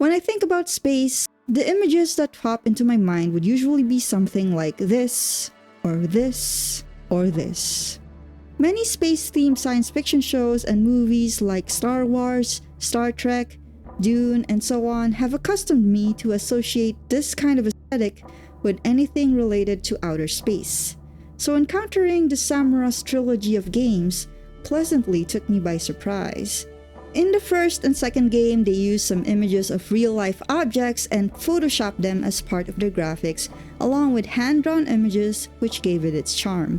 When I think about space, the images that pop into my mind would usually be something like this, or this, or this. Many space-themed science fiction shows and movies like Star Wars, Star Trek, Dune, and so on have accustomed me to associate this kind of aesthetic with anything related to outer space. So encountering the Samorost trilogy of games pleasantly took me by surprise. In the first and second game, they used some images of real-life objects and photoshopped them as part of their graphics, along with hand-drawn images, which gave it its charm.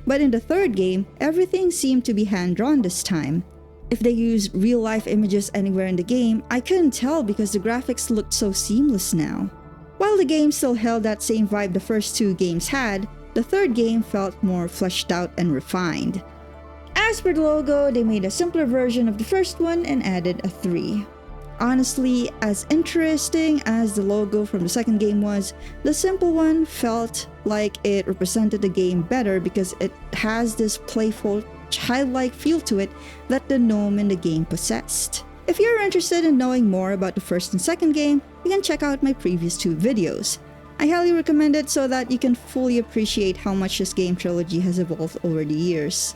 But in the third game, everything seemed to be hand-drawn this time. If they used real-life images anywhere in the game, I couldn't tell because the graphics looked so seamless now. While the game still held that same vibe the first two games had, the third game felt more fleshed out and refined. As for the logo, they made a simpler version of the first one and added a 3. Honestly, as interesting as the logo from the second game was, the simple one felt like it represented the game better because it has this playful, childlike feel to it that the gnome in the game possessed. If you're interested in knowing more about the first and second game, you can check out my previous 2 videos. I highly recommend it so that you can fully appreciate how much this game trilogy has evolved over the years.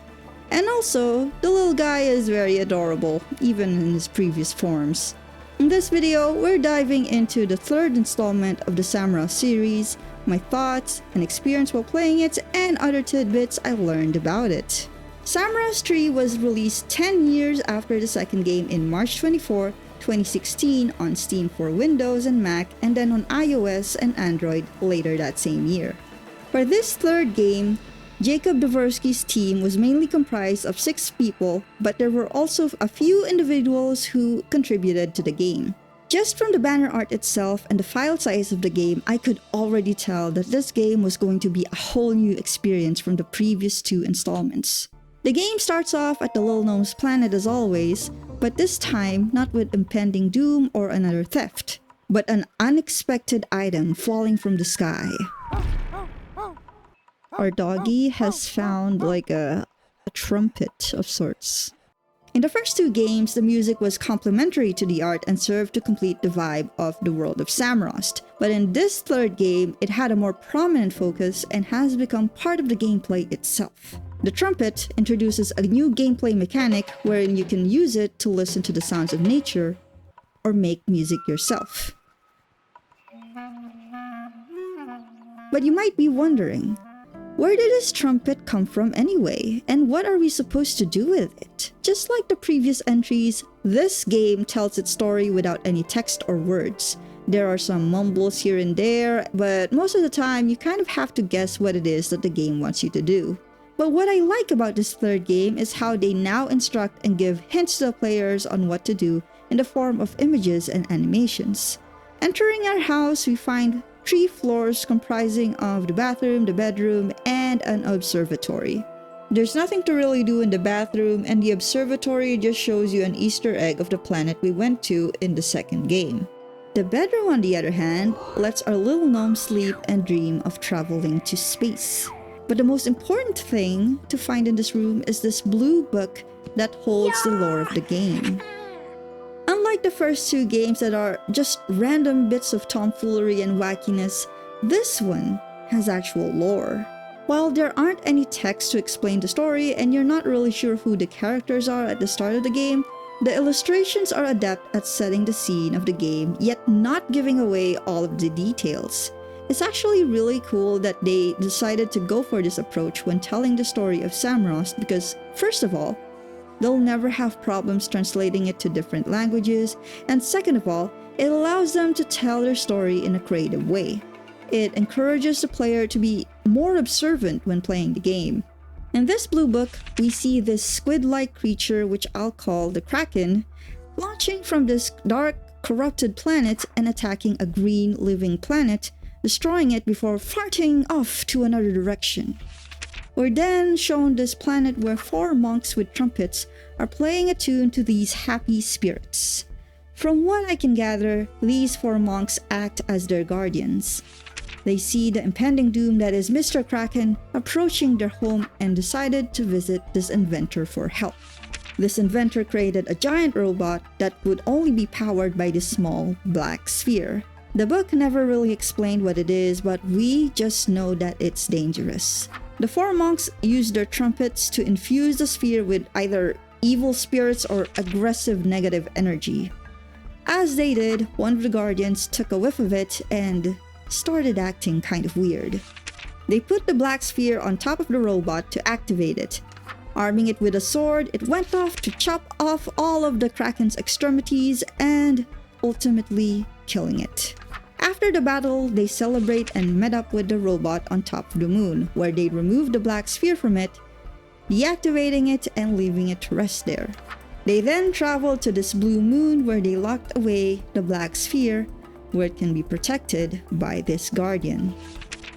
And also, the little guy is very adorable, even in his previous forms. In this video, we're diving into the third installment of the Samorost series, my thoughts and experience while playing it, and other tidbits I learned about it. Samorost 3 was released 10 years after the second game in March 24, 2016 on Steam for Windows and Mac, and then on iOS and Android later that same year. For this third game, Jacob Dvorsky's team was mainly comprised of 6 people, but there were also a few individuals who contributed to the game. Just from the banner art itself and the file size of the game, I could already tell that this game was going to be a whole new experience from the previous 2 installments. The game starts off at the Little Gnome's planet as always, but this time not with impending doom or another theft, but an unexpected item falling from the sky. Our doggy has found like a trumpet of sorts. In the first 2 games, the music was complementary to the art and served to complete the vibe of the world of Samorost. But in this third game, it had a more prominent focus and has become part of the gameplay itself. The trumpet introduces a new gameplay mechanic wherein you can use it to listen to the sounds of nature or make music yourself. But you might be wondering, where did this trumpet come from anyway, and what are we supposed to do with it? Just like the previous entries, this game tells its story without any text or words. There are some mumbles here and there, but most of the time you kind of have to guess what it is that the game wants you to do. But what I like about this third game is how they now instruct and give hints to the players on what to do in the form of images and animations. Entering our house, we find 3 floors comprising of the bathroom, the bedroom, and an observatory. There's nothing to really do in the bathroom, and the observatory just shows you an Easter egg of the planet we went to in the second game. The bedroom, on the other hand, lets our little gnome sleep and dream of traveling to space. But the most important thing to find in this room is this blue book that holds the lore of the game. Unlike the first 2 games that are just random bits of tomfoolery and wackiness, this one has actual lore. While there aren't any text to explain the story and you're not really sure who the characters are at the start of the game, the illustrations are adept at setting the scene of the game, yet not giving away all of the details. It's actually really cool that they decided to go for this approach when telling the story of Samorost because, first of all, they'll never have problems translating it to different languages, and second of all, it allows them to tell their story in a creative way. It encourages the player to be more observant when playing the game. In this blue book, we see this squid-like creature, which I'll call the Kraken, launching from this dark, corrupted planet and attacking a green living planet, destroying it before farting off to another direction. We're then shown this planet where 4 monks with trumpets are playing a tune to these happy spirits. From what I can gather, these 4 monks act as their guardians. They see the impending doom that is Mr. Kraken approaching their home and decided to visit this inventor for help. This inventor created a giant robot that would only be powered by this small black sphere. The book never really explained what it is, but we just know that it's dangerous. The four monks used their trumpets to infuse the sphere with either evil spirits or aggressive negative energy. As they did, one of the guardians took a whiff of it and started acting kind of weird. They put the black sphere on top of the robot to activate it. Arming it with a sword, it went off to chop off all of the Kraken's extremities and ultimately killing it. After the battle, they celebrate and met up with the robot on top of the moon, where they remove the black sphere from it, deactivating it and leaving it to rest there. They then travel to this blue moon where they locked away the black sphere, where it can be protected by this guardian.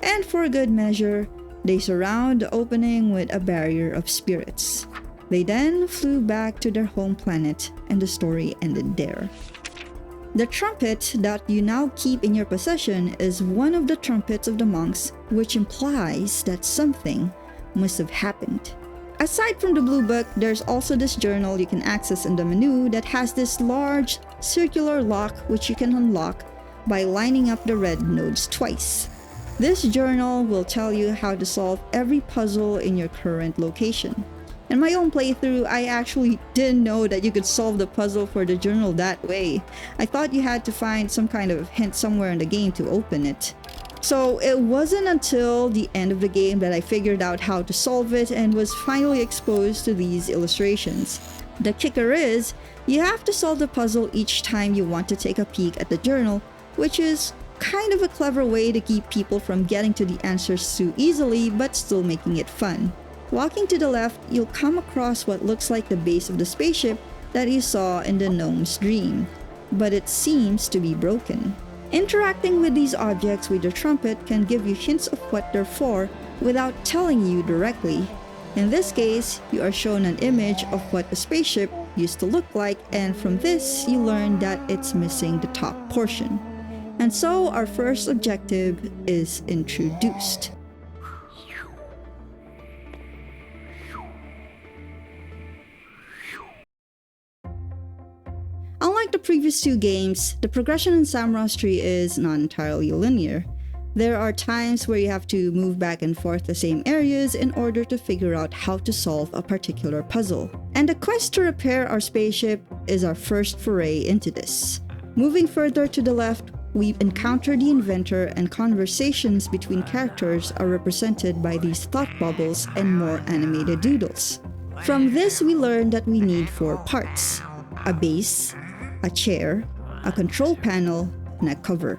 And for good measure, they surround the opening with a barrier of spirits. They then flew back to their home planet, and the story ended there. The trumpet that you now keep in your possession is one of the trumpets of the monks, which implies that something must have happened. Aside from the blue book, there's also this journal you can access in the menu that has this large circular lock which you can unlock by lining up the red nodes twice. This journal will tell you how to solve every puzzle in your current location. In my own playthrough, I actually didn't know that you could solve the puzzle for the journal that way. I thought you had to find some kind of hint somewhere in the game to open it. So it wasn't until the end of the game that I figured out how to solve it and was finally exposed to these illustrations. The kicker is, you have to solve the puzzle each time you want to take a peek at the journal, which is kind of a clever way to keep people from getting to the answers too easily but still making it fun. Walking to the left, you'll come across what looks like the base of the spaceship that you saw in the gnome's dream, but it seems to be broken. Interacting with these objects with your trumpet can give you hints of what they're for without telling you directly. In this case, you are shown an image of what the spaceship used to look like, and from this you learn that it's missing the top portion. And so our first objective is introduced. Unlike the previous two games, the progression in Samorost tree is not entirely linear. There are times where you have to move back and forth the same areas in order to figure out how to solve a particular puzzle. And the quest to repair our spaceship is our first foray into this. Moving further to the left, we encounter the inventor, and conversations between characters are represented by these thought bubbles and more animated doodles. From this, we learn that we need 4 parts: a base, a chair, a control panel, and a cover.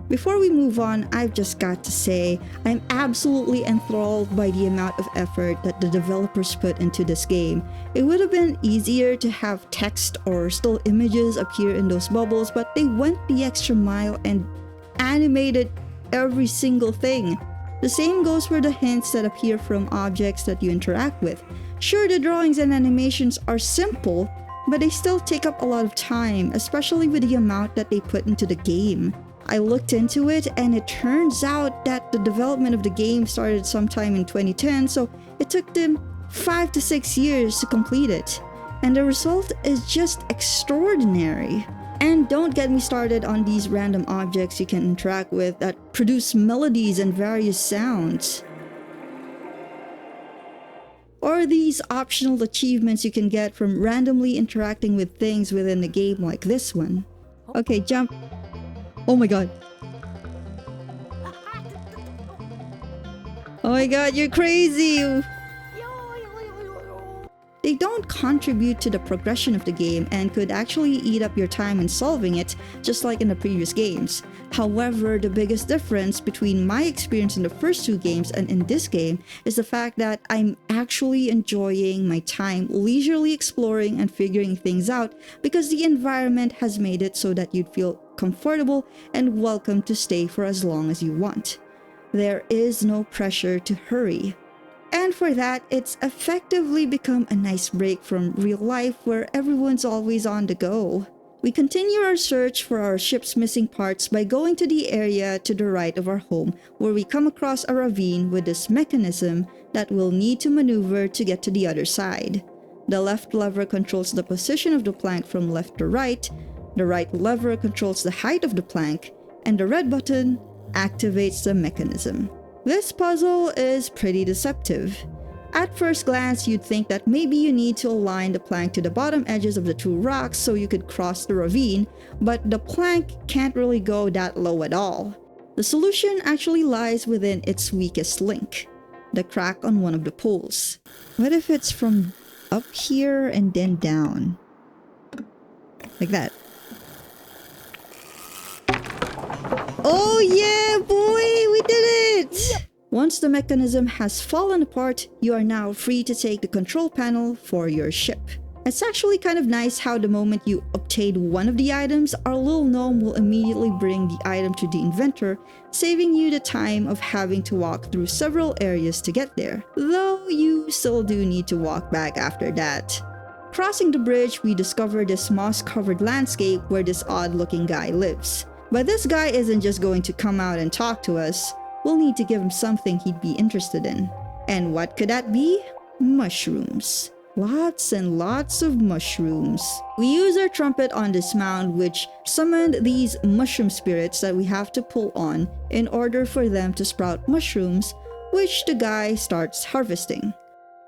Before we move on, I've just got to say, I'm absolutely enthralled by the amount of effort that the developers put into this game. It would have been easier to have text or still images appear in those bubbles, but they went the extra mile and animated every single thing. The same goes for the hints that appear from objects that you interact with. Sure, the drawings and animations are simple, but they still take up a lot of time, especially with the amount that they put into the game. I looked into it, and it turns out that the development of the game started sometime in 2010, so it took them 5 to 6 years to complete it. And the result is just extraordinary. And don't get me started on these random objects you can interact with that produce melodies and various sounds. Or these optional achievements you can get from randomly interacting with things within the game, like this one. Okay, jump. Oh my god. Oh my god, you're crazy! They don't contribute to the progression of the game and could actually eat up your time in solving it, just like in the previous games. However, the biggest difference between my experience in the first 2 games and in this game is the fact that I'm actually enjoying my time leisurely exploring and figuring things out, because the environment has made it so that you'd feel comfortable and welcome to stay for as long as you want. There is no pressure to hurry. And for that, it's effectively become a nice break from real life where everyone's always on the go. We continue our search for our ship's missing parts by going to the area to the right of our home, where we come across a ravine with this mechanism that we'll need to maneuver to get to the other side. The left lever controls the position of the plank from left to right, the right lever controls the height of the plank, and the red button activates the mechanism. This puzzle is pretty deceptive. At first glance, you'd think that maybe you need to align the plank to the bottom edges of the two rocks so you could cross the ravine, but the plank can't really go that low at all. The solution actually lies within its weakest link, the crack on one of the poles. What if it's from up here and then down? Like that. Oh yeah, boy! We did it! Once the mechanism has fallen apart, you are now free to take the control panel for your ship. It's actually kind of nice how the moment you obtain one of the items, our little gnome will immediately bring the item to the inventor, saving you the time of having to walk through several areas to get there, though you still do need to walk back after that. Crossing the bridge, we discover this moss-covered landscape where this odd-looking guy lives. But this guy isn't just going to come out and talk to us. We'll need to give him something he'd be interested in. And what could that be? Mushrooms. Lots and lots of mushrooms. We use our trumpet on this mound, which summoned these mushroom spirits that we have to pull on in order for them to sprout mushrooms, which the guy starts harvesting.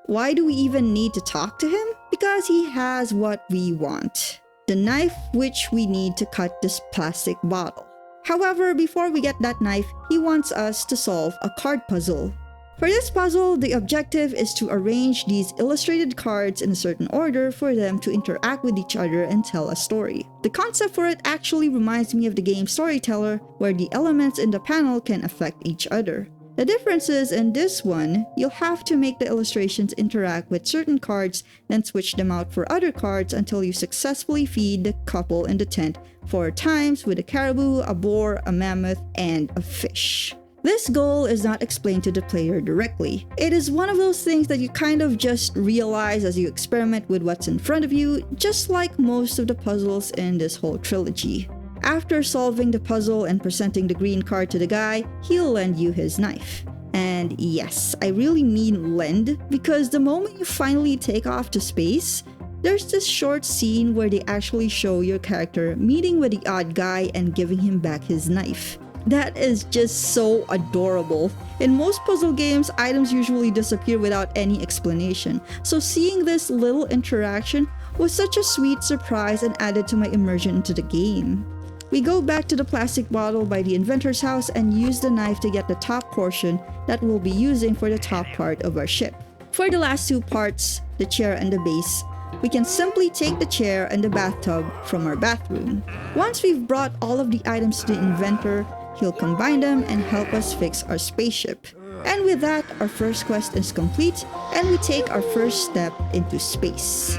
Why do we even need to talk to him? Because he has what we want. The knife which we need to cut this plastic bottle. However, before we get that knife, he wants us to solve a card puzzle. For this puzzle, the objective is to arrange these illustrated cards in a certain order for them to interact with each other and tell a story. The concept for it actually reminds me of the game Storyteller, where the elements in the panel can affect each other. The difference is, in this one, you'll have to make the illustrations interact with certain cards, then switch them out for other cards until you successfully feed the couple in the tent 4 times with a caribou, a boar, a mammoth, and a fish. This goal is not explained to the player directly. It is one of those things that you kind of just realize as you experiment with what's in front of you, just like most of the puzzles in this whole trilogy. After solving the puzzle and presenting the green card to the guy, he'll lend you his knife. And yes, I really mean lend, because the moment you finally take off to space, there's this short scene where they actually show your character meeting with the odd guy and giving him back his knife. That is just so adorable. In most puzzle games, items usually disappear without any explanation, so seeing this little interaction was such a sweet surprise and added to my immersion into the game. We go back to the plastic bottle by the inventor's house and use the knife to get the top portion that we'll be using for the top part of our ship. For the last 2 parts, the chair and the base, we can simply take the chair and the bathtub from our bathroom. Once we've brought all of the items to the inventor, he'll combine them and help us fix our spaceship. And with that, our first quest is complete and we take our first step into space.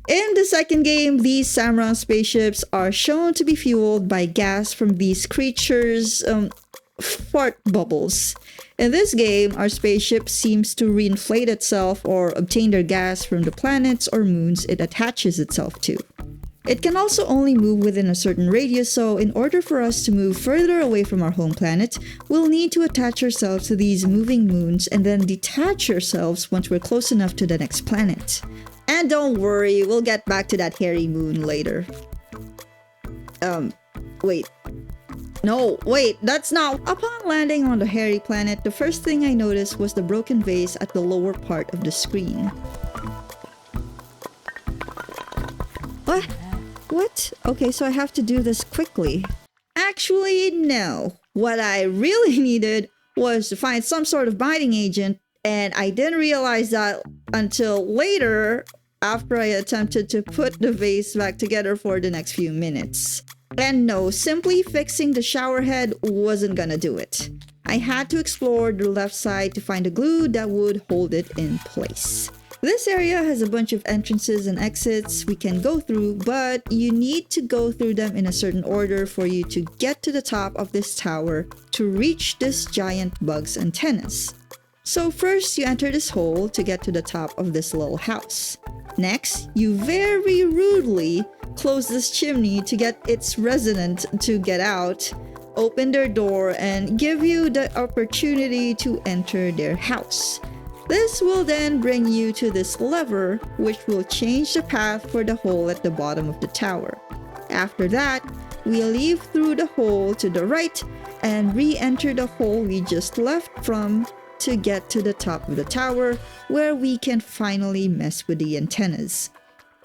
In the second game, these Samorost spaceships are shown to be fueled by gas from these creatures' fart bubbles. In this game, our spaceship seems to reinflate itself or obtain their gas from the planets or moons it attaches itself to. It can also only move within a certain radius, so in order for us to move further away from our home planet, we'll need to attach ourselves to these moving moons and then detach ourselves once we're close enough to the next planet. And don't worry, we'll get back to that hairy moon later. Wait. No, wait, that's not... Upon landing on the hairy planet, the first thing I noticed was the broken vase at the lower part of the screen. What? Okay, so I have to do this quickly. Actually, no. What I really needed was to find some sort of binding agent, and I didn't realize that until later, after I attempted to put the vase back together for the next few minutes. And no, simply fixing the shower head wasn't gonna do it. I had to explore the left side to find a glue that would hold it in place. This area has a bunch of entrances and exits we can go through, but you need to go through them in a certain order for you to get to the top of this tower to reach this giant bug's antennas. So first you enter this hole to get to the top of this little house. Next, you very rudely close this chimney to get its resident to get out, open their door, and give you the opportunity to enter their house. This will then bring you to this lever, which will change the path for the hole at the bottom of the tower. After that, we leave through the hole to the right and re-enter the hole we just left from to get to the top of the tower, where we can finally mess with the antennas.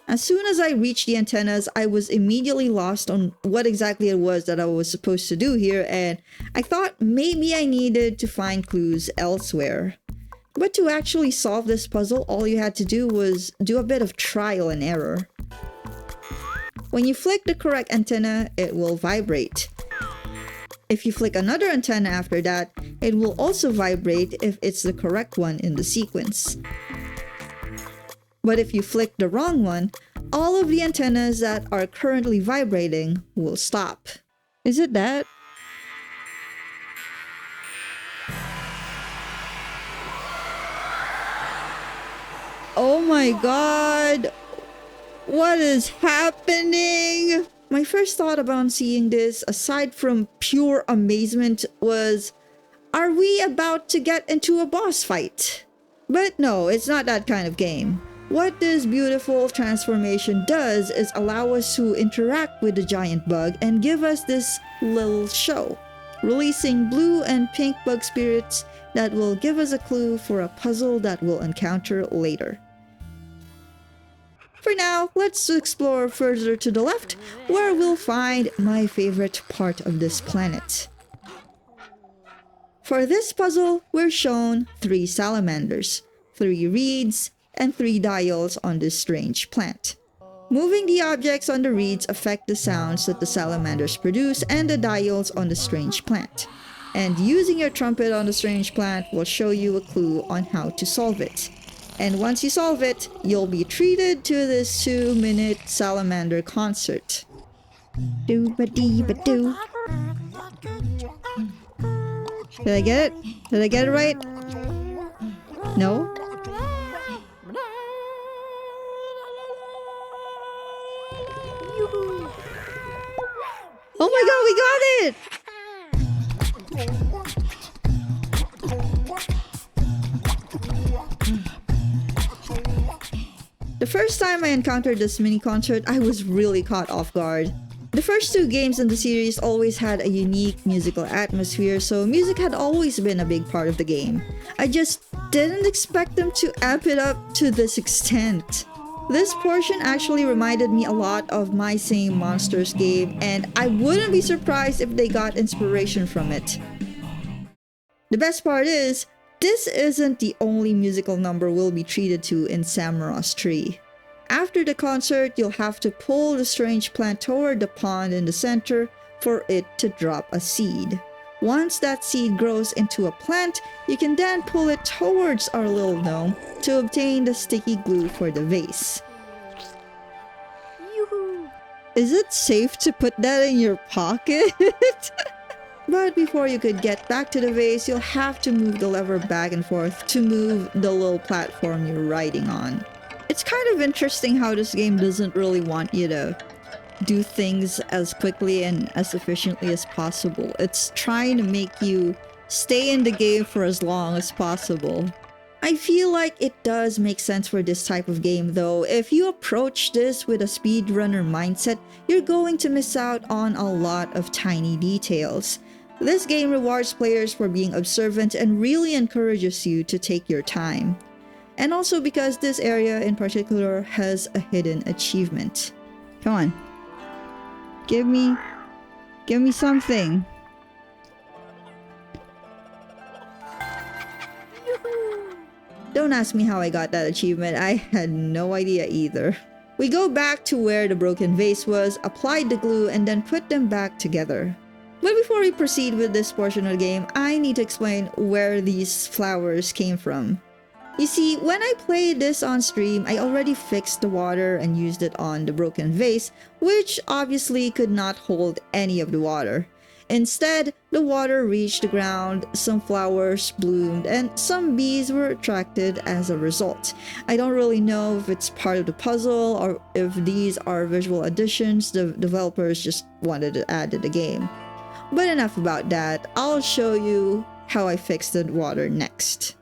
As soon as I reached the antennas, I was immediately lost on what exactly it was that I was supposed to do here, and I thought maybe I needed to find clues elsewhere. But to actually solve this puzzle, all you had to do was do a bit of trial and error. When you flick the correct antenna, it will vibrate. If you flick another antenna after that, it will also vibrate if it's the correct one in the sequence. But if you flick the wrong one, all of the antennas that are currently vibrating will stop. Is it that? Oh my god! What is happening? My first thought about seeing this, aside from pure amazement, was, are we about to get into a boss fight? But no, it's not that kind of game. What this beautiful transformation does is allow us to interact with the giant bug and give us this little show, releasing blue and pink bug spirits that will give us a clue for a puzzle that we'll encounter later. For now, let's explore further to the left, where we'll find my favorite part of this planet. For this puzzle, we're shown 3 salamanders, 3 reeds, and 3 dials on this strange plant. Moving the objects on the reeds affect the sounds that the salamanders produce and the dials on the strange plant. And using your trumpet on the strange plant will show you a clue on how to solve it. And once you solve it, you'll be treated to this 2-minute salamander concert. Doo-ba-dee-ba-doo. Did I get it? Did I get it right? No? Oh my god, we got it! The first time I encountered this mini concert, I was really caught off guard. The first 2 games in the series always had a unique musical atmosphere, so music had always been a big part of the game. I just didn't expect them to amp it up to this extent. This portion actually reminded me a lot of My Same Monsters game, and I wouldn't be surprised if they got inspiration from it. The best part is, this isn't the only musical number we'll be treated to in Samorost 3. After the concert, you'll have to pull the strange plant toward the pond in the center for it to drop a seed. Once that seed grows into a plant, you can then pull it towards our little gnome to obtain the sticky glue for the vase. Yoo-hoo. Is it safe to put that in your pocket? But before you could get back to the vase, you'll have to move the lever back and forth to move the little platform you're riding on. It's kind of interesting how this game doesn't really want you to do things as quickly and as efficiently as possible. It's trying to make you stay in the game for as long as possible. I feel like it does make sense for this type of game though. If you approach this with a speedrunner mindset, you're going to miss out on a lot of tiny details. This game rewards players for being observant and really encourages you to take your time. And also because this area in particular has a hidden achievement. Come on. Give me something. Don't ask me how I got that achievement, I had no idea either. We go back to where the broken vase was, applied the glue, and then put them back together. But before we proceed with this portion of the game, I need to explain where these flowers came from. You see, when I played this on stream, I already fixed the water and used it on the broken vase, which obviously could not hold any of the water. Instead, the water reached the ground, some flowers bloomed, and some bees were attracted as a result. I don't really know if it's part of the puzzle or if these are visual additions the developers just wanted to add to the game. But enough about that, I'll show you how I fixed the water next.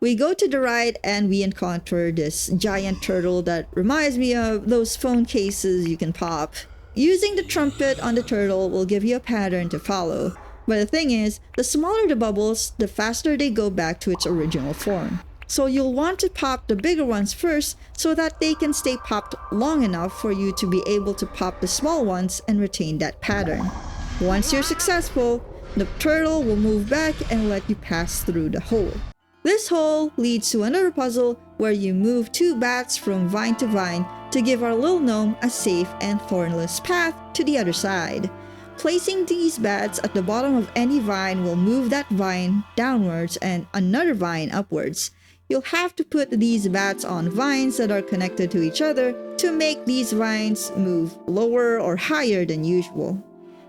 We go to the right and we encounter this giant turtle that reminds me of those phone cases you can pop. Using the trumpet on the turtle will give you a pattern to follow, but the thing is, the smaller the bubbles, the faster they go back to its original form. So you'll want to pop the bigger ones first so that they can stay popped long enough for you to be able to pop the small ones and retain that pattern. Once you're successful, the turtle will move back and let you pass through the hole. This hole leads to another puzzle where you move 2 bats from vine to vine to give our little gnome a safe and thornless path to the other side. Placing these bats at the bottom of any vine will move that vine downwards and another vine upwards. You'll have to put these bats on vines that are connected to each other to make these vines move lower or higher than usual.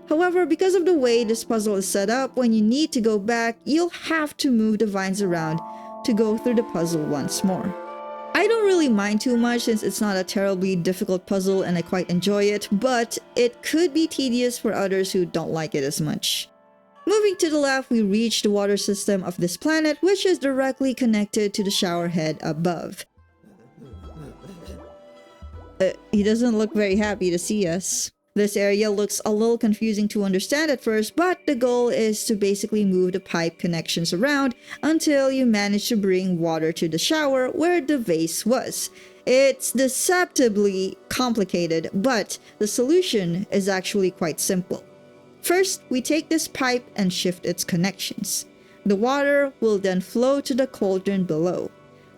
However, because of the way this puzzle is set up, when you need to go back, you'll have to move the vines around to go through the puzzle once more. I don't really mind too much since it's not a terribly difficult puzzle and I quite enjoy it, but it could be tedious for others who don't like it as much. Moving to the left, we reach the water system of this planet, which is directly connected to the shower head above. He doesn't look very happy to see us. This area looks a little confusing to understand at first, but the goal is to basically move the pipe connections around until you manage to bring water to the shower where the vase was. It's deceptively complicated, but the solution is actually quite simple. First, we take this pipe and shift its connections. The water will then flow to the cauldron below.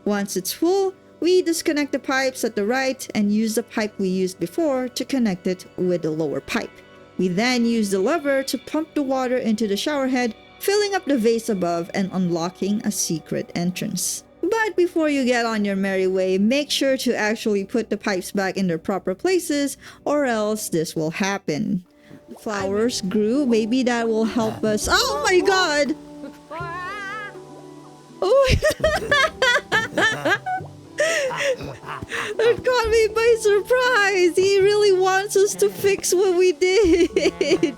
Once it's full, we disconnect the pipes at the right and use the pipe we used before to connect it with the lower pipe. We then use the lever to pump the water into the shower head, filling up the vase above and unlocking a secret entrance. But before you get on your merry way, make sure to actually put the pipes back in their proper places or else this will happen. Flowers grew, maybe that will help us. Oh my god! Oh That caught me by surprise! He really wants us to fix what we did!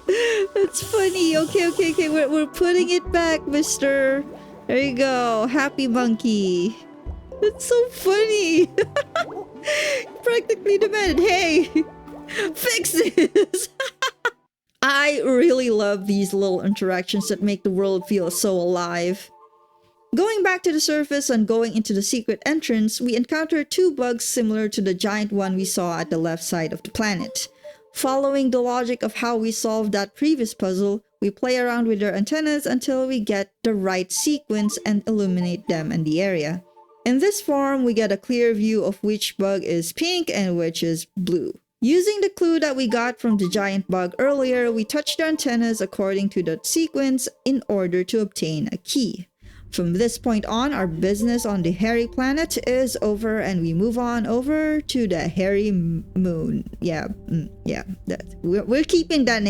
That's funny. Okay. We're putting it back, mister. There you go. Happy monkey. That's so funny! Practically demanded, hey! Fix this! I really love these little interactions that make the world feel so alive. Going back to the surface and going into the secret entrance, we encounter 2 bugs similar to the giant one we saw at the left side of the planet. Following the logic of how we solved that previous puzzle, we play around with their antennas until we get the right sequence and illuminate them in the area. In this form, we get a clear view of which bug is pink and which is blue. Using the clue that we got from the giant bug earlier, we touch the antennas according to the sequence in order to obtain a key. From this point on, our business on the hairy planet is over and we move on over to the hairy moon. We're keeping that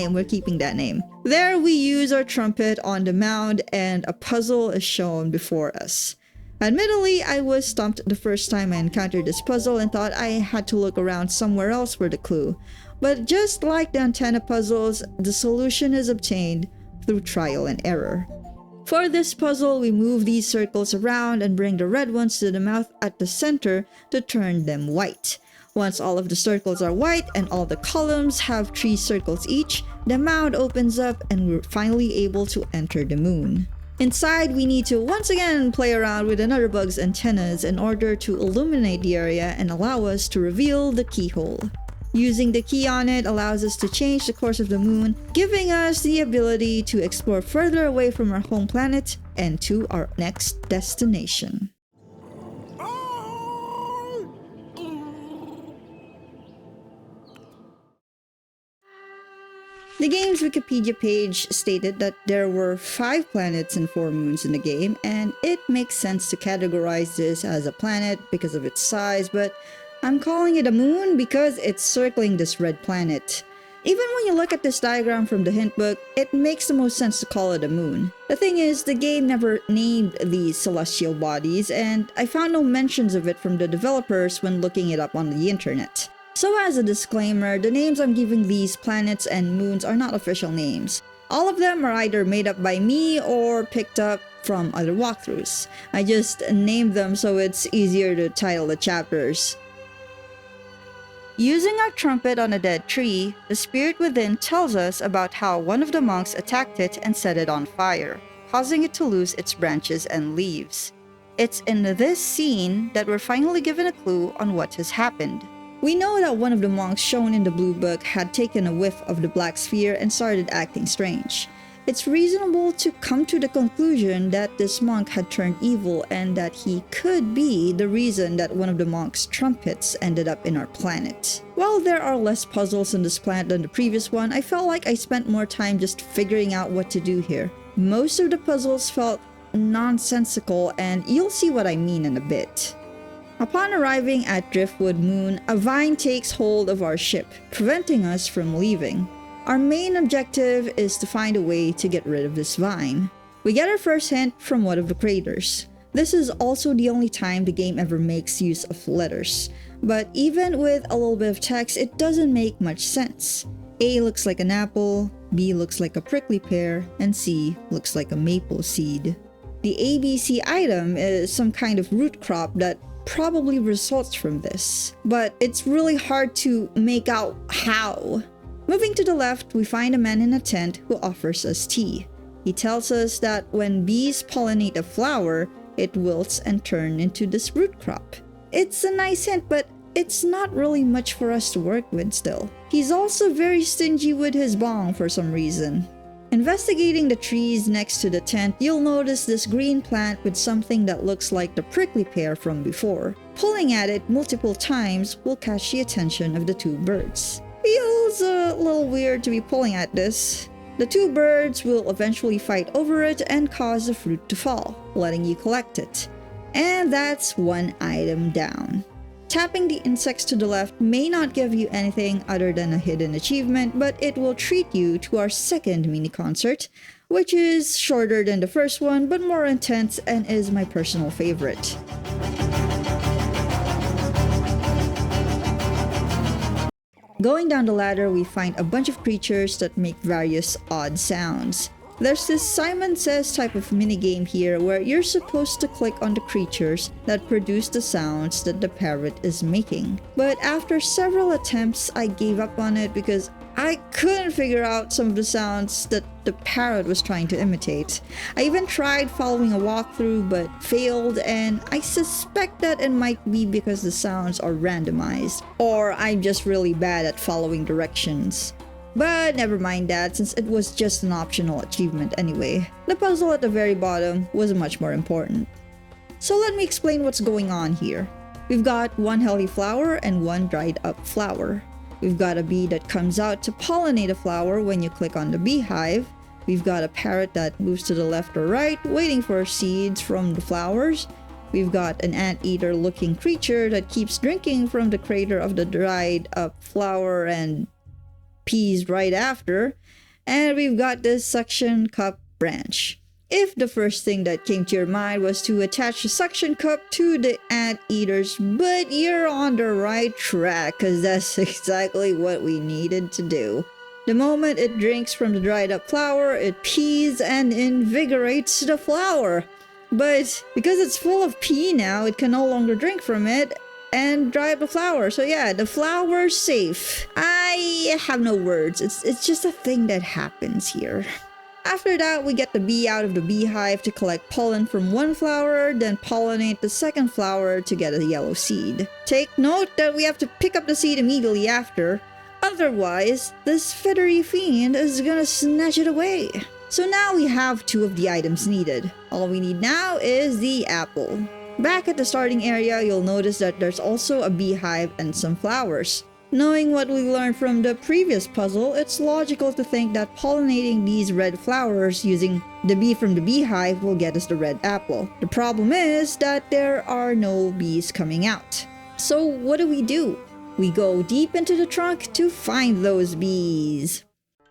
name. There we use our trumpet on the mound and a puzzle is shown before us. Admittedly, I was stumped the first time I encountered this puzzle and thought I had to look around somewhere else for the clue. But just like the antenna puzzles, the solution is obtained through trial and error. For this puzzle, we move these circles around and bring the red ones to the mouth at the center to turn them white. Once all of the circles are white and all the columns have 3 circles each, the mound opens up and we're finally able to enter the moon. Inside, we need to once again play around with another bug's antennas in order to illuminate the area and allow us to reveal the keyhole. Using the key on it allows us to change the course of the moon, giving us the ability to explore further away from our home planet and to our next destination. The game's Wikipedia page stated that there were 5 planets and 4 moons in the game, and it makes sense to categorize this as a planet because of its size, but I'm calling it a moon because it's circling this red planet. Even when you look at this diagram from the hint book, it makes the most sense to call it a moon. The thing is, the game never named these celestial bodies, and I found no mentions of it from the developers when looking it up on the internet. So as a disclaimer, the names I'm giving these planets and moons are not official names. All of them are either made up by me or picked up from other walkthroughs. I just named them so it's easier to title the chapters. Using our trumpet on a dead tree, the spirit within tells us about how one of the monks attacked it and set it on fire, causing it to lose its branches and leaves. It's in this scene that we're finally given a clue on what has happened. We know that one of the monks shown in the blue book had taken a whiff of the black sphere and started acting strange. It's reasonable to come to the conclusion that this monk had turned evil and that he could be the reason that one of the monk's trumpets ended up in our planet. While there are less puzzles in this planet than the previous one, I felt like I spent more time just figuring out what to do here. Most of the puzzles felt nonsensical, and you'll see what I mean in a bit. Upon arriving at Driftwood Moon, a vine takes hold of our ship, preventing us from leaving. Our main objective is to find a way to get rid of this vine. We get our first hint from one of the craters. This is also the only time the game ever makes use of letters. But even with a little bit of text, it doesn't make much sense. A looks like an apple, B looks like a prickly pear, and C looks like a maple seed. The ABC item is some kind of root crop that probably results from this, but it's really hard to make out how. Moving to the left, we find a man in a tent who offers us tea. He tells us that when bees pollinate a flower, it wilts and turns into this root crop. It's a nice hint, but it's not really much for us to work with still. He's also very stingy with his bong for some reason. Investigating the trees next to the tent, you'll notice this green plant with something that looks like the prickly pear from before. Pulling at it multiple times will catch the attention of the two birds. Feels a little weird to be pulling at this. The two birds will eventually fight over it and cause the fruit to fall, letting you collect it. And that's one item down. Tapping the insects to the left may not give you anything other than a hidden achievement, but it will treat you to our second mini-concert, which is shorter than the first one but more intense and is my personal favorite. Going down the ladder, we find a bunch of creatures that make various odd sounds. There's this Simon Says type of minigame here where you're supposed to click on the creatures that produce the sounds that the parrot is making. But after several attempts, I gave up on it because I couldn't figure out some of the sounds that the parrot was trying to imitate. I even tried following a walkthrough but failed, and I suspect that it might be because the sounds are randomized, or I'm just really bad at following directions. But never mind that, since it was just an optional achievement anyway. The puzzle at the very bottom was much more important. So let me explain what's going on here. We've got one healthy flower and one dried up flower. We've got a bee that comes out to pollinate a flower when you click on the beehive. We've got a parrot that moves to the left or right, waiting for seeds from the flowers. We've got an anteater looking creature that keeps drinking from the crater of the dried up flower and peas right after. And we've got this suction cup branch. If the first thing that came to your mind was to attach the suction cup to the anteaters, but you're on the right track because that's exactly what we needed to do. The moment it drinks from the dried up flower, it pees and invigorates the flower. But because it's full of pee now, it can no longer drink from it and dry up the flower. So yeah, the flower's safe. I have no words. It's just a thing that happens here. After that, we get the bee out of the beehive to collect pollen from one flower, then pollinate the second flower to get a yellow seed. Take note that we have to pick up the seed immediately after, otherwise this feathery fiend is gonna snatch it away. So now we have two of the items needed. All we need now is the apple. Back at the starting area, you'll notice that there's also a beehive and some flowers. Knowing what we learned from the previous puzzle, it's logical to think that pollinating these red flowers using the bee from the beehive will get us the red apple. The problem is that there are no bees coming out. So what do? We go deep into the trunk to find those bees.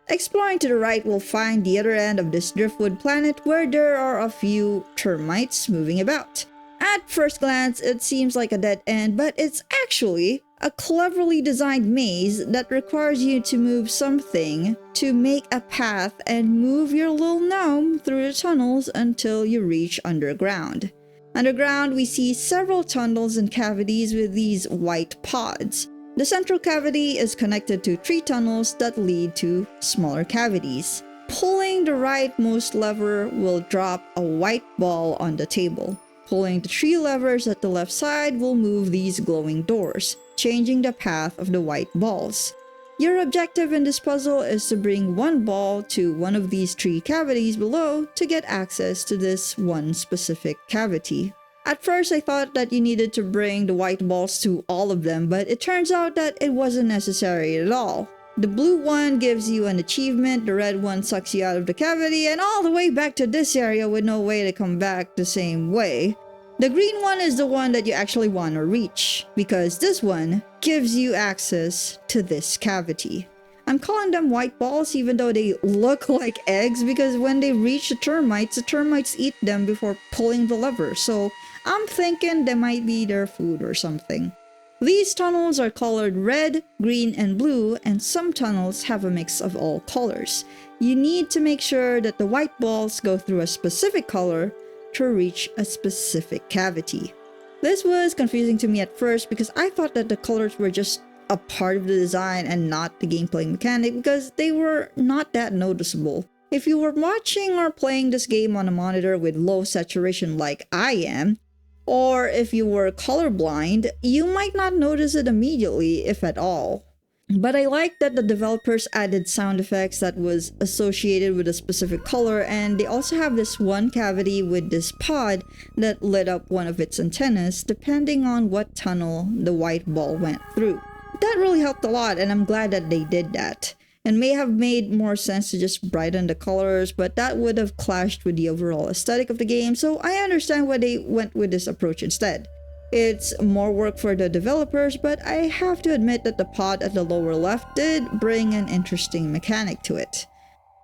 Exploring to the right, we'll find the other end of this Driftwood planet where there are a few termites moving about. At first glance, it seems like a dead end, but it's actually a cleverly designed maze that requires you to move something to make a path and move your little gnome through the tunnels until you reach underground. Underground, we see several tunnels and cavities with these white pods. The central cavity is connected to 3 tunnels that lead to smaller cavities. Pulling the rightmost lever will drop a white ball on the table. Pulling the 3 levers at the left side will move these glowing doors, changing the path of the white balls. Your objective in this puzzle is to bring one ball to one of these 3 cavities below to get access to this one specific cavity. At first, I thought that you needed to bring the white balls to all of them, but it turns out that it wasn't necessary at all. The blue one gives you an achievement, the red one sucks you out of the cavity, and all the way back to this area with no way to come back the same way. The green one is the one that you actually want to reach, because this one gives you access to this cavity. I'm calling them white balls even though they look like eggs, because when they reach the termites eat them before pulling the lever, so I'm thinking they might be their food or something. These tunnels are colored red, green, and blue, and some tunnels have a mix of all colors. You need to make sure that the white balls go through a specific color to reach a specific cavity. This was confusing to me at first because I thought that the colors were just a part of the design and not the gameplay mechanic, because they were not that noticeable. If you were watching or playing this game on a monitor with low saturation like I am, or if you were colorblind, you might not notice it immediately, if at all. But I like that the developers added sound effects that was associated with a specific color, and they also have this one cavity with this pod that lit up one of its antennas depending on what tunnel the white ball went through. That really helped a lot, and I'm glad that they did that. And may have made more sense to just brighten the colors, but that would have clashed with the overall aesthetic of the game, so I understand why they went with this approach instead. It's more work for the developers, but I have to admit that the pod at the lower left did bring an interesting mechanic to it.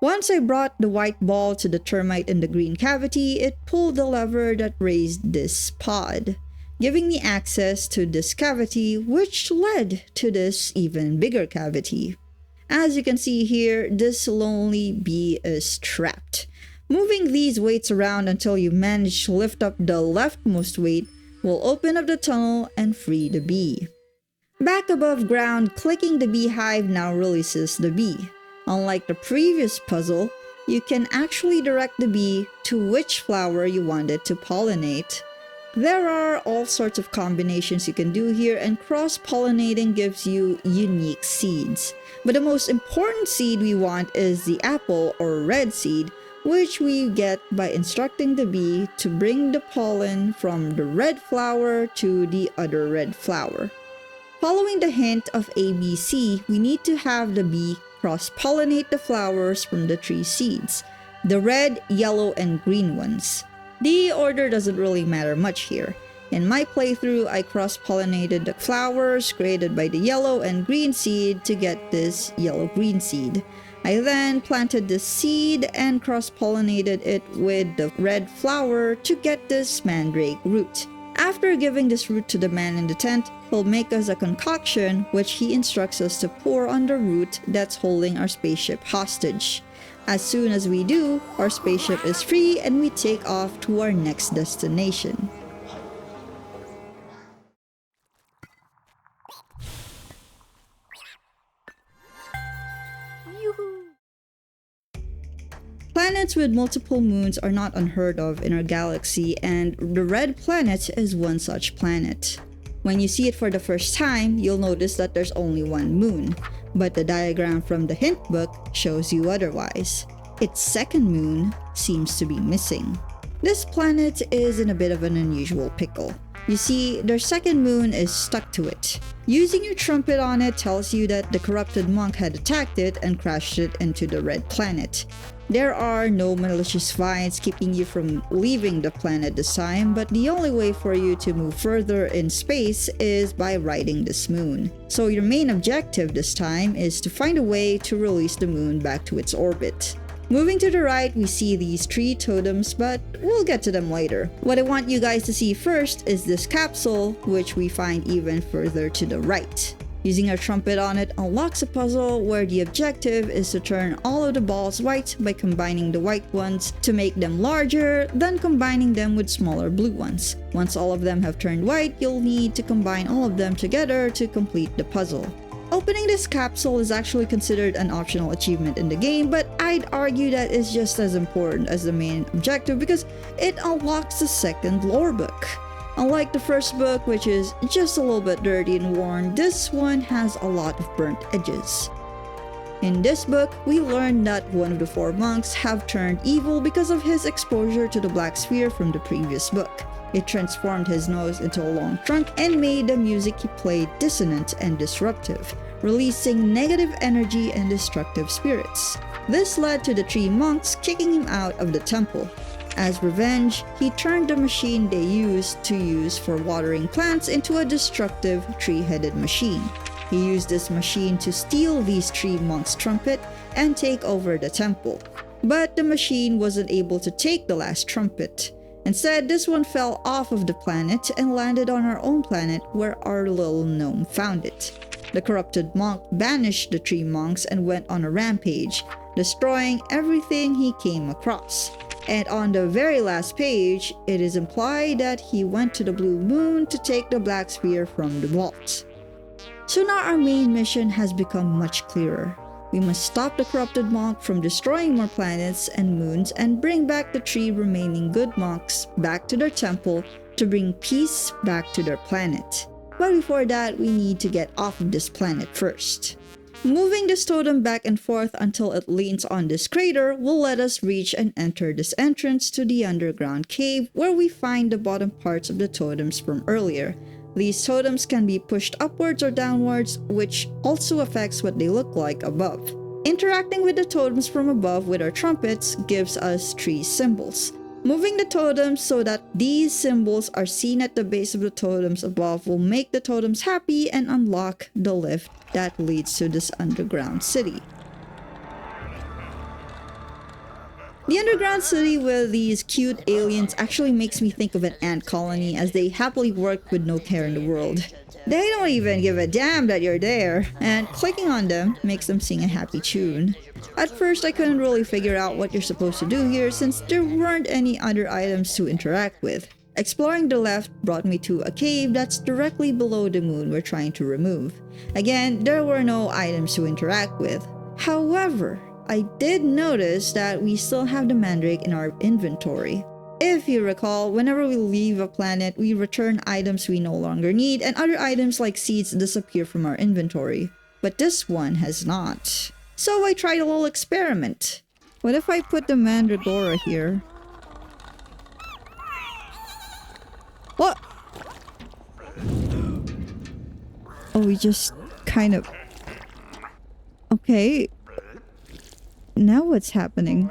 Once I brought the white ball to the termite in the green cavity, it pulled the lever that raised this pod, giving me access to this cavity, which led to this even bigger cavity. As you can see here, this lonely bee is trapped. Moving these weights around until you manage to lift up the leftmost weight will open up the tunnel and free the bee. Back above ground, clicking the beehive now releases the bee. Unlike the previous puzzle, you can actually direct the bee to which flower you want it to pollinate. There are all sorts of combinations you can do here, and cross-pollinating gives you unique seeds. But the most important seed we want is the apple or red seed, which we get by instructing the bee to bring the pollen from the red flower to the other red flower. Following the hint of ABC, we need to have the bee cross-pollinate the flowers from the 3 seeds, the red, yellow, and green ones. The order doesn't really matter much here. In my playthrough, I cross-pollinated the flowers created by the yellow and green seed to get this yellow-green seed. I then planted the seed and cross-pollinated it with the red flower to get this mandrake root. After giving this root to the man in the tent, he'll make us a concoction which he instructs us to pour on the root that's holding our spaceship hostage. As soon as we do, our spaceship is free and we take off to our next destination. Planets with multiple moons are not unheard of in our galaxy, and the red planet is one such planet. When you see it for the first time, you'll notice that there's only one moon, but the diagram from the hint book shows you otherwise. Its second moon seems to be missing. This planet is in a bit of an unusual pickle. You see, their second moon is stuck to it. Using your trumpet on it tells you that the corrupted monk had attacked it and crashed it into the red planet. There are no malicious vines keeping you from leaving the planet this time, but the only way for you to move further in space is by riding this moon. So your main objective this time is to find a way to release the moon back to its orbit. Moving to the right, we see these 3 totems, but we'll get to them later. What I want you guys to see first is this capsule, which we find even further to the right. Using our trumpet on it unlocks a puzzle where the objective is to turn all of the balls white by combining the white ones to make them larger, then combining them with smaller blue ones. Once all of them have turned white, you'll need to combine all of them together to complete the puzzle. Opening this capsule is actually considered an optional achievement in the game, but I'd argue that it's just as important as the main objective because it unlocks the second lore book. Unlike the first book, which is just a little bit dirty and worn, this one has a lot of burnt edges. In this book, we learn that one of the 4 monks have turned evil because of his exposure to the black sphere from the previous book. It transformed his nose into a long trunk and made the music he played dissonant and disruptive, releasing negative energy and destructive spirits. This led to the 3 monks kicking him out of the temple. As revenge, he turned the machine they used for watering plants into a destructive 3-headed machine. He used this machine to steal these 3 monks' trumpet and take over the temple. But the machine wasn't able to take the last trumpet. Instead, this one fell off of the planet and landed on our own planet where our little gnome found it. The corrupted monk banished the 3 monks and went on a rampage, destroying everything he came across. And on the very last page, it is implied that he went to the blue moon to take the black sphere from the vault. So now our main mission has become much clearer. We must stop the corrupted monk from destroying more planets and moons and bring back the 3 remaining good monks back to their temple to bring peace back to their planet. But before that, we need to get off of this planet first. Moving this totem back and forth until it leans on this crater will let us reach and enter this entrance to the underground cave where we find the bottom parts of the totems from earlier. These totems can be pushed upwards or downwards, which also affects what they look like above. Interacting with the totems from above with our trumpets gives us 3 symbols. Moving the totems so that these symbols are seen at the base of the totems above will make the totems happy and unlock the lift that leads to this underground city. The underground city with these cute aliens actually makes me think of an ant colony as they happily work with no care in the world. They don't even give a damn that you're there, and clicking on them makes them sing a happy tune. At first, I couldn't really figure out what you're supposed to do here since there weren't any other items to interact with. Exploring the left brought me to a cave that's directly below the moon we're trying to remove. Again, there were no items to interact with. However, I did notice that we still have the mandrake in our inventory. If you recall, whenever we leave a planet, we return items we no longer need and other items like seeds disappear from our inventory. But this one has not. So I tried a little experiment. What if I put the mandragora here? What? Oh, we just kind of... Okay. Now what's happening?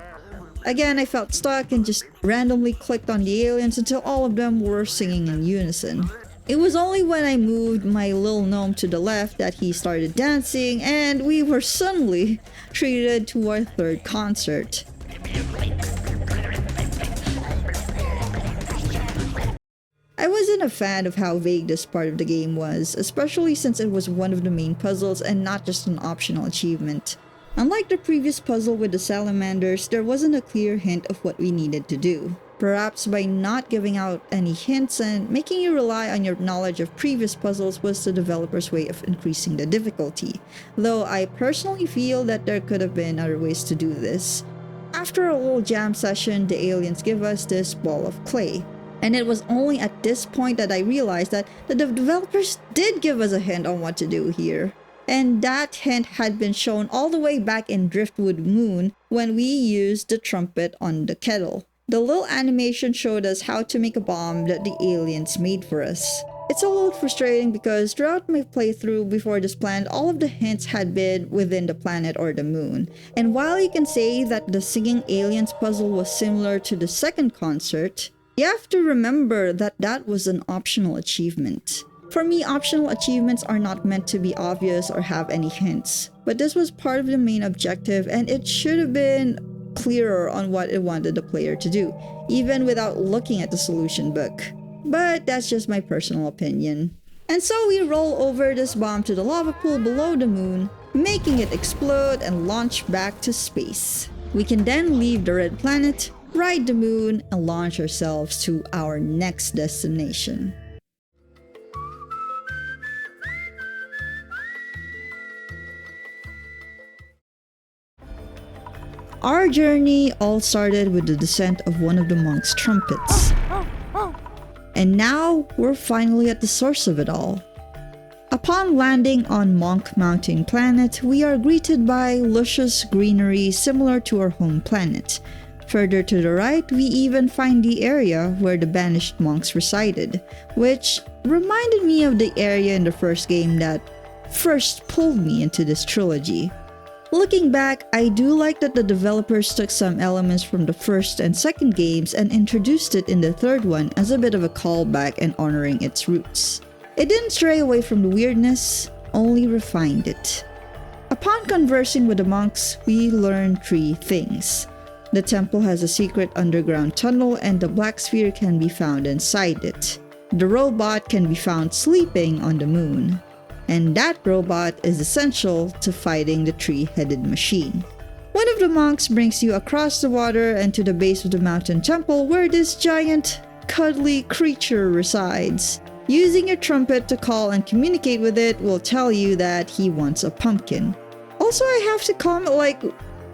Again, I felt stuck and just randomly clicked on the aliens until all of them were singing in unison. It was only when I moved my little gnome to the left that he started dancing and we were suddenly treated to our 3rd concert. I wasn't a fan of how vague this part of the game was, especially since it was one of the main puzzles and not just an optional achievement. Unlike the previous puzzle with the salamanders, there wasn't a clear hint of what we needed to do. Perhaps by not giving out any hints and making you rely on your knowledge of previous puzzles was the developer's way of increasing the difficulty, though I personally feel that there could have been other ways to do this. After a little jam session, the aliens give us this ball of clay. And it was only at this point that I realized that the developers did give us a hint on what to do here. And that hint had been shown all the way back in Driftwood Moon when we used the trumpet on the kettle. The little animation showed us how to make a bomb that the aliens made for us. It's a little frustrating because throughout my playthrough before this planet, all of the hints had been within the planet or the moon. And while you can say that the singing aliens puzzle was similar to the second concert, you have to remember that that was an optional achievement. For me, optional achievements are not meant to be obvious or have any hints, but this was part of the main objective and it should have been clearer on what it wanted the player to do, even without looking at the solution book. But that's just my personal opinion. And so we roll over this bomb to the lava pool below the moon, making it explode and launch back to space. We can then leave the red planet, ride the moon, and launch ourselves to our next destination. Our journey all started with the descent of one of the monks' trumpets. And now we're finally at the source of it all. Upon landing on Monk Mountain Planet, we are greeted by luscious greenery similar to our home planet. Further to the right, we even find the area where the banished monks resided, which reminded me of the area in the first game that first pulled me into this trilogy. Looking back, I do like that the developers took some elements from the first and second games and introduced it in the third one as a bit of a callback and honoring its roots. It didn't stray away from the weirdness, only refined it. Upon conversing with the monks, we learned 3 things. The temple has a secret underground tunnel and the black sphere can be found inside it. The robot can be found sleeping on the moon. And that robot is essential to fighting the 3-headed machine. One of the monks brings you across the water and to the base of the mountain temple where this giant, cuddly creature resides. Using your trumpet to call and communicate with it will tell you that he wants a pumpkin. Also, I have to comment, like,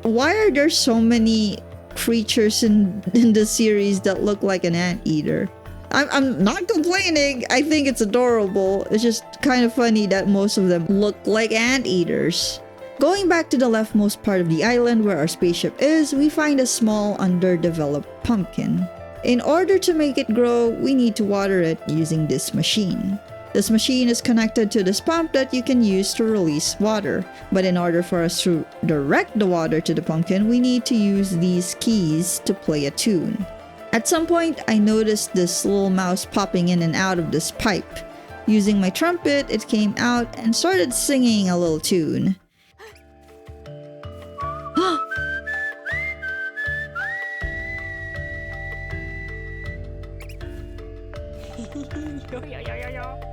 why are there so many creatures in the series that look like an anteater? I'm not complaining, I think it's adorable. It's just kind of funny that most of them look like anteaters. Going back to the leftmost part of the island where our spaceship is, we find a small underdeveloped pumpkin. In order to make it grow, we need to water it using this machine. This machine is connected to this pump that you can use to release water. But in order for us to direct the water to the pumpkin, we need to use these keys to play a tune. At some point, I noticed this little mouse popping in and out of this pipe. Using my trumpet, it came out and started singing a little tune.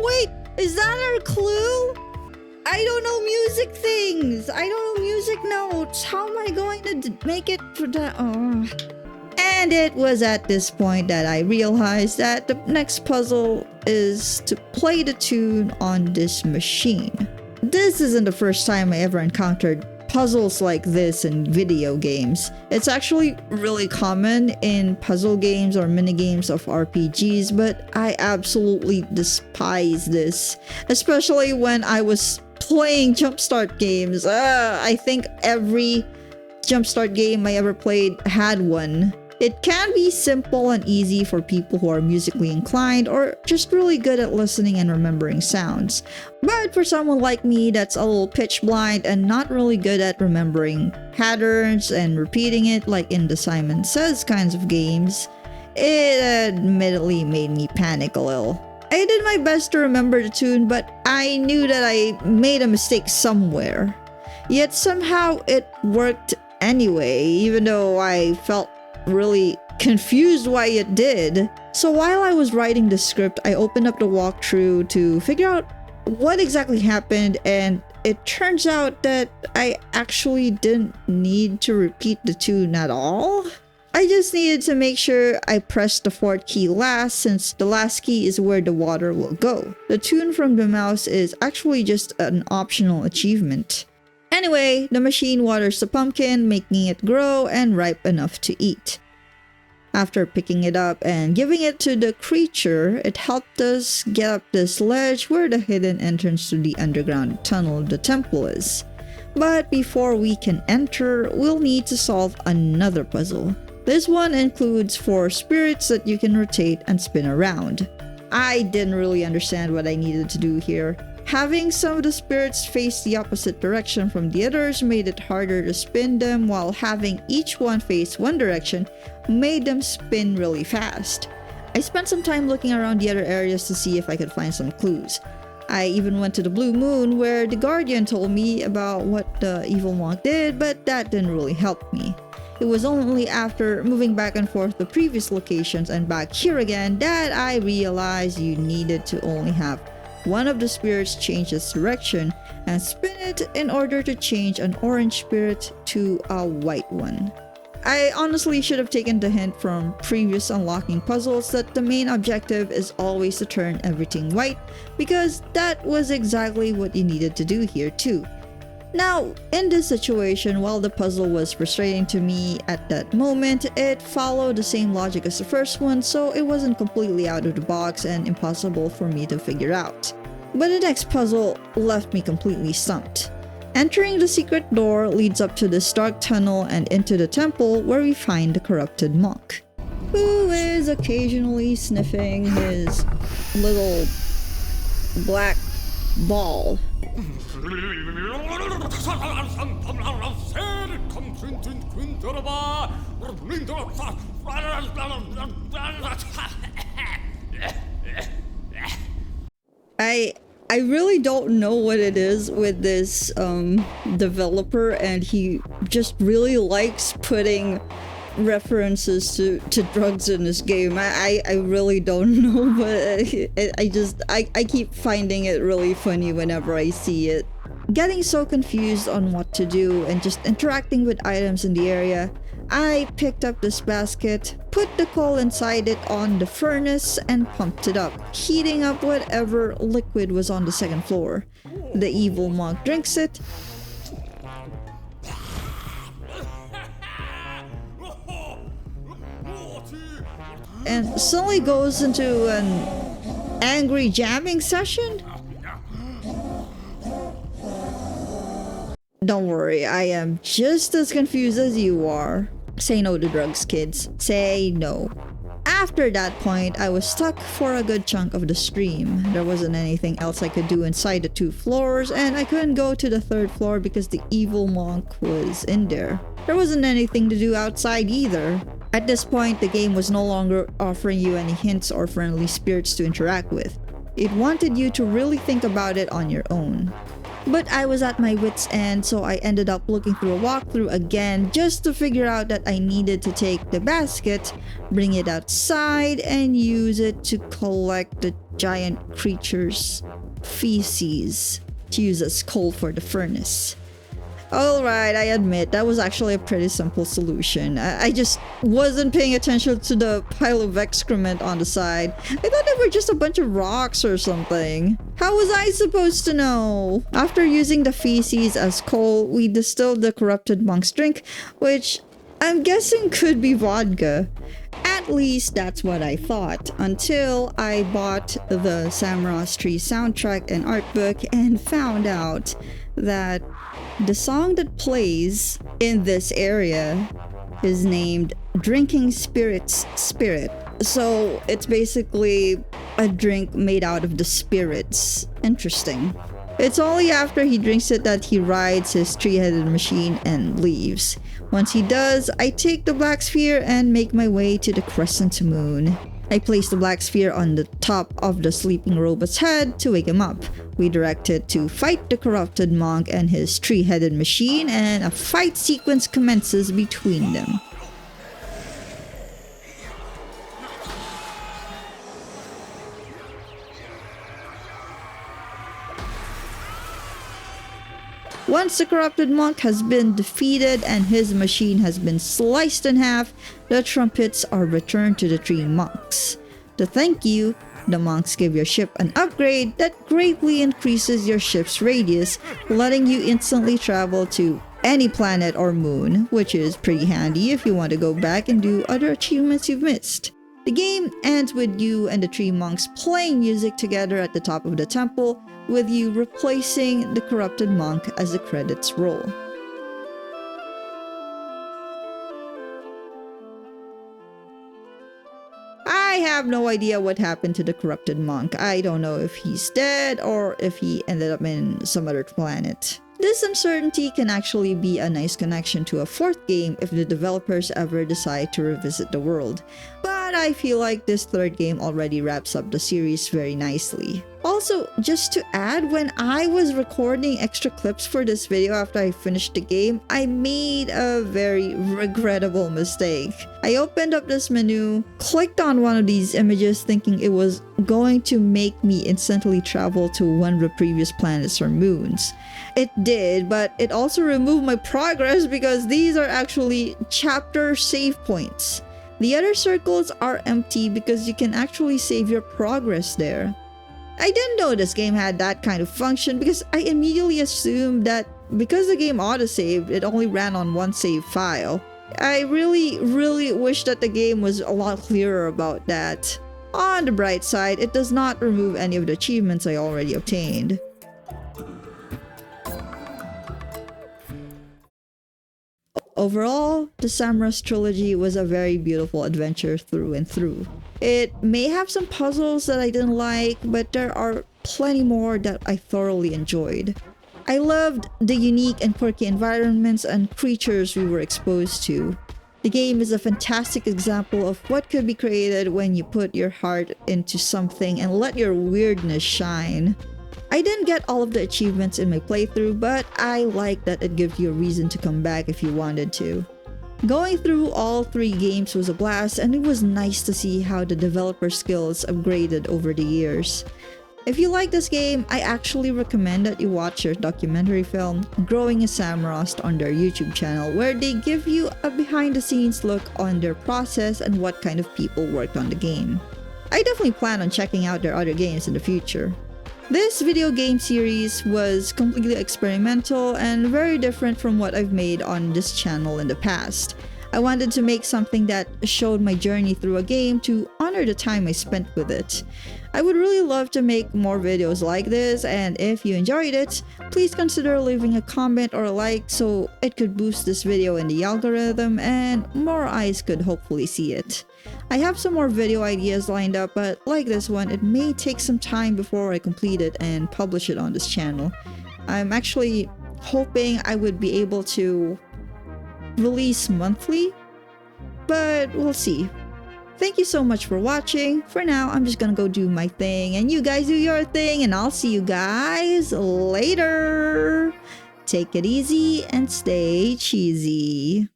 Wait, is that our clue? I don't know music things. I don't know music notes. How am I going to make it for that? Oh. And it was at this point that I realized that the next puzzle is to play the tune on this machine. This isn't the first time I ever encountered puzzles like this in video games. It's actually really common in puzzle games or minigames of RPGs, but I absolutely despise this, especially when I was playing jumpstart games. I think every jumpstart game I ever played had one. It can be simple and easy for people who are musically inclined or just really good at listening and remembering sounds. But for someone like me that's a little pitch blind and not really good at remembering patterns and repeating it like in the Simon Says kinds of games, it admittedly made me panic a little. I did my best to remember the tune, but I knew that I made a mistake somewhere. Yet somehow it worked anyway, even though I felt really confused why it did. So while I was writing the script, I opened up the walkthrough to figure out what exactly happened, and it turns out that I actually didn't need to repeat the tune at all. I just needed to make sure I pressed the 4th key last, since the last key is where the water will go. The tune from the mouse is actually just an optional achievement. Anyway, the machine waters the pumpkin, making it grow and ripe enough to eat. After picking it up and giving it to the creature, it helped us get up this ledge where the hidden entrance to the underground tunnel the temple is. But before we can enter, we'll need to solve another puzzle. This one includes 4 spirits that you can rotate and spin around. I didn't really understand what I needed to do here. Having some of the spirits face the opposite direction from the others made it harder to spin them, while having each one face one direction made them spin really fast. I spent some time looking around the other areas to see if I could find some clues. I even went to the Blue Moon where the Guardian told me about what the evil monk did, but that didn't really help me. It was only after moving back and forth to previous locations and back here again that I realized you needed to only have one of the spirits change its direction and spin it in order to change an orange spirit to a white one. I honestly should have taken the hint from previous unlocking puzzles that the main objective is always to turn everything white, because that was exactly what you needed to do here too. Now, in this situation, while the puzzle was frustrating to me at that moment, it followed the same logic as the first one, so it wasn't completely out of the box and impossible for me to figure out. But the next puzzle left me completely stumped. Entering the secret door leads up to this dark tunnel and into the temple where we find the corrupted monk, who is occasionally sniffing his little black ball. I really don't know what it is with this developer, and he just really likes putting references to drugs in this game. I really don't know, but I keep finding it really funny whenever I see it. Getting so confused on what to do and just interacting with items in the area, I picked up this basket, put the coal inside it on the furnace, and pumped it up, heating up whatever liquid was on the second floor. The evil monk drinks it, and suddenly goes into an angry jamming session. Don't worry, I am just as confused as you are. Say no to drugs, kids. Say no. After that point, I was stuck for a good chunk of the stream. There wasn't anything else I could do inside the 2 floors, and I couldn't go to the 3rd floor because the evil monk was in there. There wasn't anything to do outside either. At this point, the game was no longer offering you any hints or friendly spirits to interact with. It wanted you to really think about it on your own. But I was at my wit's end, so I ended up looking through a walkthrough again just to figure out that I needed to take the basket, bring it outside, and use it to collect the giant creature's feces to use as coal for the furnace. Alright, I admit, that was actually a pretty simple solution. I just wasn't paying attention to the pile of excrement on the side. I thought they were just a bunch of rocks or something. How was I supposed to know? After using the feces as coal, we distilled the corrupted monk's drink, which I'm guessing could be vodka. At least that's what I thought, until I bought the Samorost Tree soundtrack and art book and found out that the song that plays in this area is named Drinking Spirit's Spirit. So it's basically a drink made out of the spirits. Interesting. It's only after he drinks it that he rides his 3-headed machine and leaves. Once he does, I take the black sphere and make my way to the crescent moon. I place the black sphere on the top of the sleeping robot's head to wake him up. We direct it to fight the corrupted monk and his 3-headed machine, and a fight sequence commences between them. Once the corrupted monk has been defeated and his machine has been sliced in half, the trumpets are returned to the 3 monks. To thank you, the monks give your ship an upgrade that greatly increases your ship's radius, letting you instantly travel to any planet or moon, which is pretty handy if you want to go back and do other achievements you've missed. The game ends with you and the 3 monks playing music together at the top of the temple, with you replacing the corrupted monk as the credits roll. I have no idea what happened to the corrupted monk. I don't know if he's dead or if he ended up in some other planet. This uncertainty can actually be a nice connection to a fourth game if the developers ever decide to revisit the world. But I feel like this third game already wraps up the series very nicely. Also, just to add, when I was recording extra clips for this video after I finished the game, I made a very regrettable mistake. I opened up this menu, clicked on one of these images thinking it was going to make me instantly travel to one of the previous planets or moons. It did, but it also removed my progress because these are actually chapter save points. The other circles are empty because you can actually save your progress there. I didn't know this game had that kind of function because I immediately assumed that because the game autosaved, it only ran on one save file. I really wish that the game was a lot clearer about that. On the bright side, it does not remove any of the achievements I already obtained. Overall, the Samorost trilogy was a very beautiful adventure through and through. It may have some puzzles that I didn't like, but there are plenty more that I thoroughly enjoyed. I loved the unique and quirky environments and creatures we were exposed to. The game is a fantastic example of what could be created when you put your heart into something and let your weirdness shine. I didn't get all of the achievements in my playthrough, but I like that it gives you a reason to come back if you wanted to. Going through all three games was a blast, and it was nice to see how the developer skills upgraded over the years. If you like this game, I actually recommend that you watch their documentary film, Growing a Samorost, on their YouTube channel, where they give you a behind-the-scenes look on their process and what kind of people worked on the game. I definitely plan on checking out their other games in the future. This video game series was completely experimental and very different from what I've made on this channel in the past. I wanted to make something that showed my journey through a game to honor the time I spent with it. I would really love to make more videos like this, and if you enjoyed it, please consider leaving a comment or a like so it could boost this video in the algorithm and more eyes could hopefully see it. I have some more video ideas lined up, but like this one, it may take some time before I complete it and publish it on this channel. I'm actually hoping I would be able to release monthly, but we'll see. Thank you so much for watching. For now, I'm just gonna go do my thing and you guys do your thing, and I'll see you guys later. Take it easy and stay cheesy.